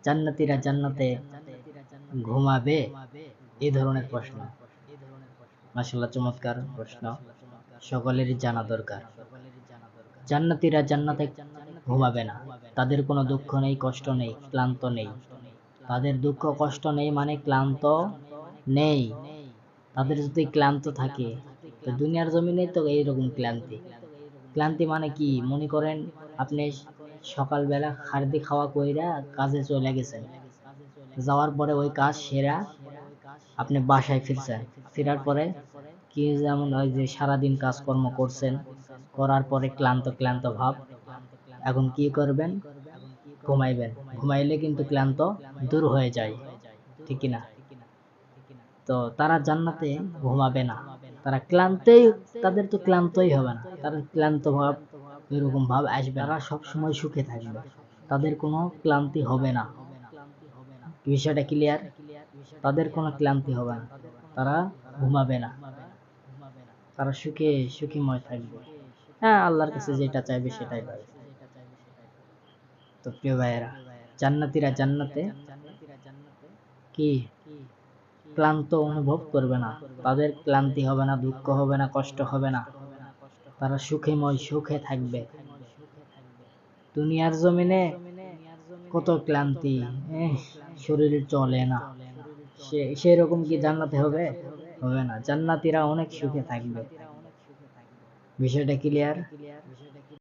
জান্নাতীরা জান্নাতে ঘুমাবে, এই ধরনের প্রশ্ন। মাশাআল্লাহ, চমৎকার প্রশ্ন, সকলেরই জানা দরকার। জান্নাতীরা জান্নাতে ঘুমাবে না, তাদের কোনো দুঃখ নেই, কষ্ট নেই, ক্লান্ত নেই। তাদের দুঃখ কষ্ট নেই মানে ক্লান্ত নেই। তাদের যদি ক্লান্ত থাকে তো দুনিয়ার জমিনে তো এইরকম ক্লান্তি। ক্লান্তি মানে কি, মনে করেন আপনি সকালবেলা খারদি খাওয়া কইরা কাজে চলে গেছেন, যাওয়ার পরে ওই কাজ সেরা আপনি বাসায় ফিরছেন, ফেরার পরে কি যেমন ওই যে সারাদিন কাজকর্ম করছেন, করার পরে ক্লান্ত ক্লান্ত ভাব, এখন কি করবেন? ঘুমাইবেন। ঘুমাইলে কিন্তু ক্লান্ত দূর হয়ে যায়, ঠিক কিনা? তো তারা জান্নাতে ঘুমাবে না, তারা ক্লান্তই, তাদের তো ক্লান্তই হবে না, তারা ক্লান্ত ভাব এরকম ভাব আসবে, তারা সবসময় সুখে থাকবে, তাদের কোনো ক্লান্তি হবে না। বিষয়টা ক্লিয়ার? তাদের কোনো ক্লান্তি হবে না, তারা ঘুমাবে না, তারা সুখে সুখীময় থাকবে। হ্যাঁ, আল্লাহর কাছে যেটা চাইবে সেটাই পাবে। তো প্রিয় ভাইয়েরা, জান্নাতীরা জান্নাতে কি ক্লান্ত অনুভব করবে না, তাদের ক্লান্তি হবে না, দুঃখ হবে না, কষ্ট হবে না, তারা সুখেময় সুখে থাকবে। দুনিয়ার জমিনে কত ক্লান্তি, শরীর চলে না, সেরকম কি জান্নাতে হবে? হবে না। জান্নাতীরা অনেক সুখে থাকবে। বিষয়টা ক্লিয়ার?